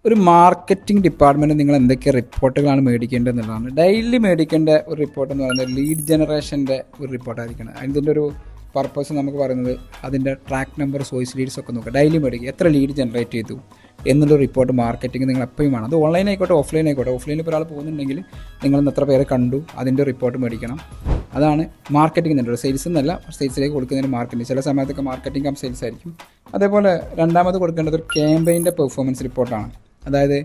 ഒരു marketing department നിങ്ങൾ എന്തൊക്കെ റിപ്പോർട്ടുകളാണ് മേടിക്കേണ്ടതെന്നുള്ളതാണ്. ഡെയിലി മേടിക്കേണ്ട ഒരു റിപ്പോർട്ട് എന്ന് പറയുന്നത് ലീഡ് ജനറേഷൻ്റെ ഒരു റിപ്പോർട്ടായിരിക്കണം. അതിൻ്റെ ഒരു പർപ്പസ് നമുക്ക് പറയുന്നത് അതിൻ്റെ ട്രാക്ക് നമ്പർ, സോഴ്സ് ലീഡ്സ് ഒക്കെ നോക്കുക. ഡെയിലി മേടിക്കുക, എത്ര ലീഡ് ജനറേറ്റ് ചെയ്തു എന്നുള്ള റിപ്പോർട്ട് മാർക്കറ്റിംഗ് നിങ്ങൾ എപ്പോഴും വേണം. അത് ഓൺലൈൻ ആയിക്കോട്ടെ, ഓഫ്ലൈൻ ആയിക്കോട്ടെ. ഓഫ്ലൈനിൽ ഇപ്പോൾ ഒരാൾ പോകുന്നുണ്ടെങ്കിൽ നിങ്ങൾ എത്ര പേരെ കണ്ടു അതിൻ്റെ റിപ്പോർട്ട് മേടിക്കണം. അതാണ് മാർക്കറ്റിംഗ് എന്നുള്ളത്. സെയിൽസ് എന്നല്ല, സെയിൽസിലേക്ക് കൊടുക്കുന്നതിന് മാർക്കറ്റിംഗ്. ചില സമയത്തൊക്കെ മാർക്കറ്റിംഗ് കം സെയിൽസ് ആയിരിക്കും. അതേപോലെ രണ്ടാമത് കൊടുക്കേണ്ടത് ഒരു ക്യാമ്പയിൻ്റെ പെർഫോമൻസ് റിപ്പോർട്ടാണ്. അതായത്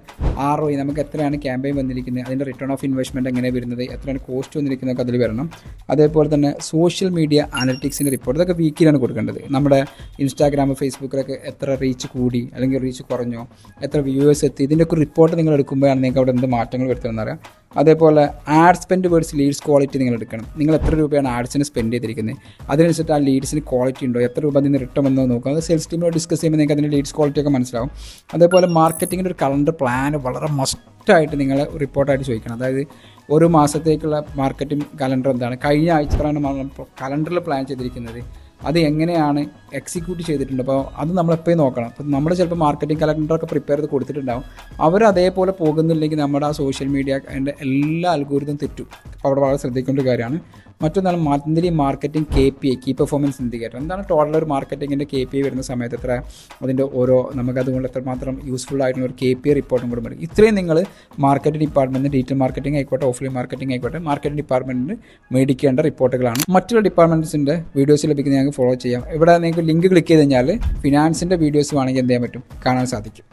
ROI, നമുക്ക് എത്രയാണ് ക്യാമ്പയിൻ വന്നിരിക്കുന്നത്, അതിൻ്റെ റിട്ടേൺ ഓഫ് ഇൻവെസ്റ്റ്മെൻറ്റ് എങ്ങനെ വരുന്നത്, എത്രയാണ് കോസ്റ്റ് വന്നിരിക്കുന്നതൊക്കെ അതിൽ വരണം. അതേപോലെ തന്നെ സോഷ്യൽ മീഡിയ അനലിറ്റിക്സിൻ്റെ റിപ്പോർട്ട്, ഇതൊക്കെ വീക്കിലാണ് കൊടുക്കേണ്ടത്. നമ്മുടെ ഇൻസ്റ്റാഗ്രാം, ഫേസ്ബുക്കിലൊക്കെ എത്ര റീച്ച് കൂടി അല്ലെങ്കിൽ റീച്ച് കുറഞ്ഞോ, എത്ര വ്യൂവേഴ്സ് എത്തി, ഇതിൻ്റെയൊക്കെ റിപ്പോർട്ട് നിങ്ങൾ എടുക്കുമ്പോഴാണ് നിങ്ങൾക്ക് അവിടെ എന്ത് മാറ്റങ്ങൾ വരുത്തണമെന്ന് അറിയാം. അതേപോലെ ad spend words leads quality നിങ്ങൾ എടുക്കണം. നിങ്ങൾ എത്ര രൂപയാണ് ആഡ്സിന് സ്പെൻഡ് ചെയ്തിരിക്കുന്നത്, അതിനനുസരിച്ച് ആ ലീഡ്സിന് ക്വാളിറ്റി ഉണ്ടോ, എത്ര രൂപ അതിന് റിട്ടേൺ വന്നോ നോക്കുക. അത് സെയിൽസ് ടീമിനോട് ഡിസ്കസ് ചെയ്യുമ്പോൾ നിങ്ങൾക്ക് അതിൻ്റെ ലീഡ്സ് ക്വാളിറ്റി ഒക്കെ മനസ്സിലാവും. അതേപോലെ മാർക്കറ്റിങ്ങിൻ്റെ ഒരു കലണ്ടർ പ്ലാൻ വളരെ മസ്റ്റായിട്ട് നിങ്ങൾ റിപ്പോർട്ടായിട്ട് ചോദിക്കണം. അതായത് ഒരു മാസത്തേക്കുള്ള മാർക്കറ്റിംഗ് കലണ്ടർ എന്താണ്, കഴിഞ്ഞ ആഴ്ചയാണ് കലണ്ടറിൽ പ്ലാൻ ചെയ്തിരിക്കുന്നത്, അത് എങ്ങനെയാണ് എക്സിക്യൂട്ട് ചെയ്തിട്ടുണ്ട്. അപ്പോൾ അത് നമ്മളെപ്പോഴും നോക്കണം. അപ്പോൾ നമ്മൾ ചിലപ്പോൾ മാർക്കറ്റിംഗ് കലണ്ടറൊക്കെ പ്രിപ്പയർ ചെയ്ത് കൊടുത്തിട്ടുണ്ടാവും, അവർ അതേപോലെ പോകുന്നില്ലെങ്കിൽ നമ്മുടെ ആ സോഷ്യൽ മീഡിയ അതിൻ്റെ എല്ലാ അൽഗോരിതം തെറ്റും. അപ്പോൾ അവിടെ വളരെ ശ്രദ്ധിക്കേണ്ട ഒരു കാര്യമാണ്. മറ്റൊന്നാണ് monthly marketing KPI, key performance indicator. എന്താണ് ടോട്ടൽ ഒരു മാർക്കറ്റിങ്ങിൻ്റെ KPI വരുന്ന സമയത്ത് എത്ര, അതിൻ്റെ ഓരോ നമുക്കതുകൊണ്ട് എത്രമാത്രം യൂസ്ഫുൾ ആയിട്ടുള്ള ഒരു KPI റിപ്പോർട്ടും കൂടെ വരും. ഇത്രയും നിങ്ങൾ മാർക്കറ്റിംഗ് ഡിപ്പാർട്ട്മെൻറ്റ്, ഡിജിറ്റൽ മാർക്കറ്റിംഗ് ആയിക്കോട്ടെ, ഓഫ്ലൈൻ മാർക്കറ്റിംഗ് ആയിക്കോട്ടെ, മാർക്കറ്റിംഗ് ഡിപ്പാർട്ട്മെൻറ്റിന് മേടിക്കേണ്ട റിപ്പോർട്ടുകളാണ്. മറ്റുള്ള ഡിപ്പാർട്ട്മെൻറ്റ്സിൻ്റെ വീഡിയോസ് ലഭിക്കുന്ന ഞങ്ങൾക്ക് ഫോളോ ചെയ്യാം. ഇവിടെ നിങ്ങൾക്ക് ലിങ്ക് ക്ലിക്ക് ചെയ്ത് കഴിഞ്ഞാൽ ഫിനാൻസിൻ്റെ വീഡിയോസ് വേണമെങ്കിൽ എന്ത് ചെയ്യാൻ പറ്റും, കാണാൻ സാധിക്കും.